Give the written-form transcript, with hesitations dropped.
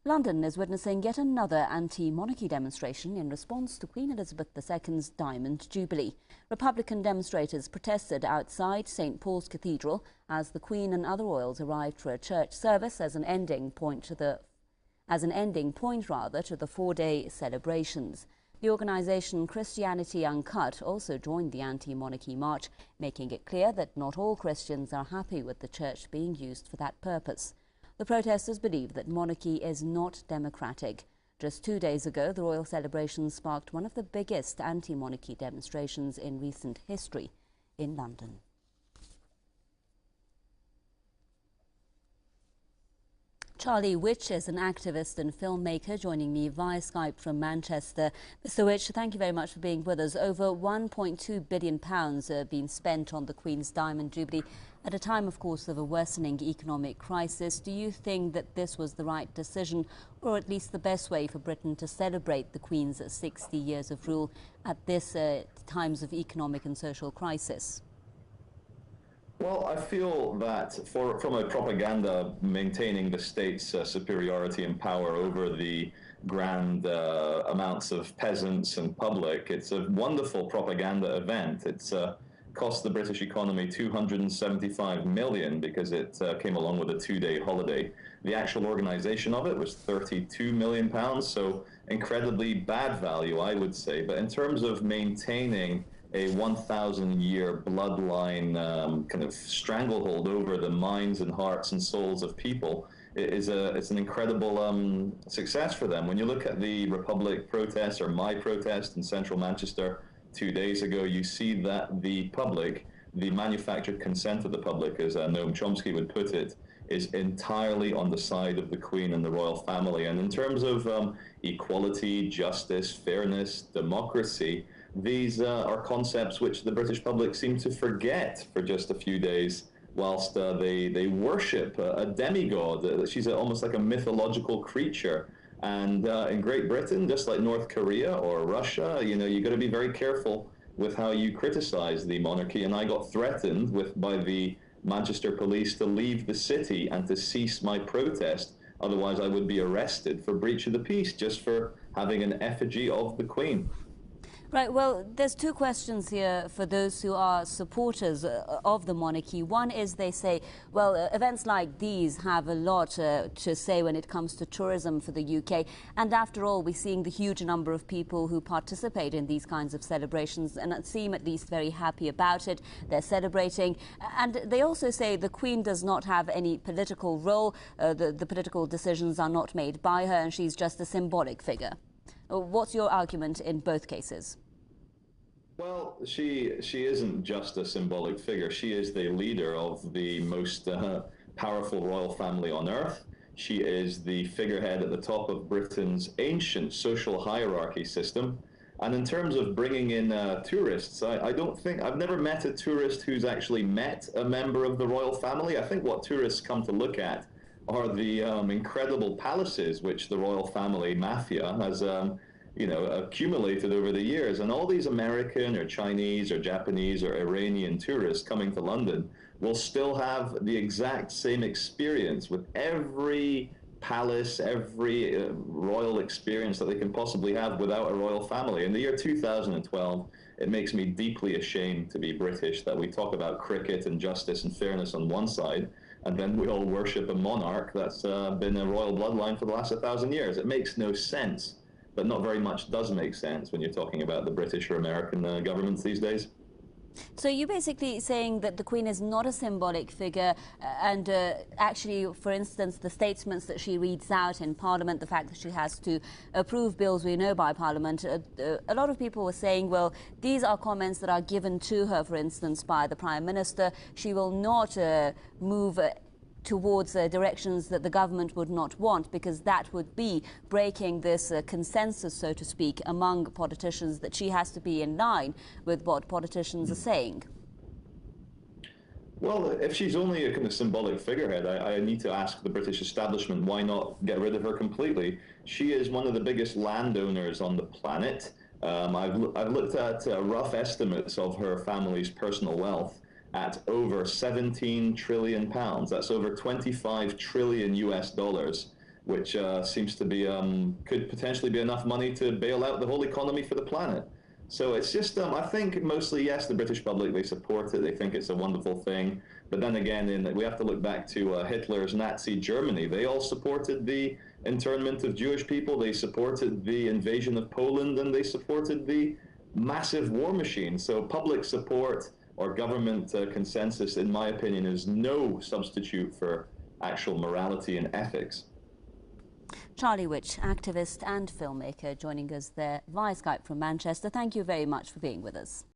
London is witnessing yet another anti-monarchy demonstration in response to Queen Elizabeth II's Diamond Jubilee. Republican demonstrators protested outside St Paul's Cathedral as the Queen and other royals arrived for a church service as an ending point to the four-day celebrations. The organisation Christianity Uncut also joined the anti-monarchy march, making it clear that not all Christians are happy with the church being used for that purpose. The protesters believe that monarchy is not democratic. Just 2 days ago, the royal celebrations sparked one of the biggest anti-monarchy demonstrations in recent history in London. Charlie Veitch is an activist and filmmaker joining me via Skype from Manchester. Mr. Veitch, thank you very much for being with us. Over £1.2 billion have been spent on the Queen's Diamond Jubilee at a time, of course, of a worsening economic crisis. Do you think that this was the right decision, or at least the best way for Britain to celebrate the Queen's 60 years of rule at this times of economic and social crisis? Well, I feel that from a propaganda maintaining the state's superiority and power over the grand amounts of peasants and public, it's a wonderful propaganda event. It's cost the British economy $275 million because it came along with a 2-day holiday. The actual organisation of it was £32 million, so incredibly bad value, I would say. But in terms of maintaining a 1,000-year bloodline kind of stranglehold over the minds and hearts and souls of people, it's an incredible success for them. When you look at the Republic protest, or my protest in central Manchester 2 days ago, you see that the public, the manufactured consent of the public, as Noam Chomsky would put it, is entirely on the side of the Queen and the royal family. And in terms of equality, justice, fairness, democracy, these are concepts which the British public seem to forget for just a few days, whilst they worship a demigod. She's almost like a mythological creature. And in Great Britain, just like North Korea or Russia, you've got to be very careful with how you criticize the monarchy. And I got threatened by the Manchester police to leave the city and to cease my protest. Otherwise, I would be arrested for breach of the peace just for having an effigy of the Queen. Right, well, there's two questions here for those who are supporters of the monarchy. One is they say, well, events like these have a lot to say when it comes to tourism for the UK. And after all, we're seeing the huge number of people who participate in these kinds of celebrations and seem at least very happy about it. They're celebrating. And they also say the Queen does not have any political role. The political decisions are not made by her, and she's just a symbolic figure. What's your argument in both cases? Well, she isn't just a symbolic figure. She is the leader of the most powerful royal family on earth. She is the figurehead at the top of Britain's ancient social hierarchy system. And in terms of bringing in tourists, I've never met a tourist who's actually met a member of the royal family. I think what tourists come to look at are the incredible palaces which the royal family mafia has accumulated over the years. And all these American or Chinese or Japanese or Iranian tourists coming to London will still have the exact same experience with every palace, every royal experience that they can possibly have without a royal family. In the year 2012, it makes me deeply ashamed to be British that we talk about cricket and justice and fairness on one side, and then we all worship a monarch that's been a royal bloodline for the last 1,000 years. It makes no sense. But not very much does make sense when you're talking about the British or American governments these days. So you're basically saying that the Queen is not a symbolic figure, and actually, for instance, the statements that she reads out in Parliament, the fact that she has to approve bills we know by Parliament, a lot of people were saying, well, these are comments that are given to her, for instance, by the Prime Minister. She will not move towards directions that the government would not want, because that would be breaking this consensus, so to speak, among politicians, that she has to be in line with what politicians are saying. Well, if she's only a kind of symbolic figurehead, I need to ask the British establishment, why not get rid of her completely? She is one of the biggest landowners on the planet. I've looked at rough estimates of her family's personal wealth at over 17 trillion pounds. That's over 25 trillion US dollars. which seems to be could potentially be enough money to bail out the whole economy for the planet. So it's just, I think mostly, yes, the British public, they support it. They think it's a wonderful thing. But then again, we have to look back to Hitler's Nazi Germany. They all supported the internment of Jewish people. They supported the invasion of Poland, and they supported the massive war machine. So public support or government consensus, in my opinion, is no substitute for actual morality and ethics. Charlie Veitch, activist and filmmaker, joining us there via Skype from Manchester. Thank you very much for being with us.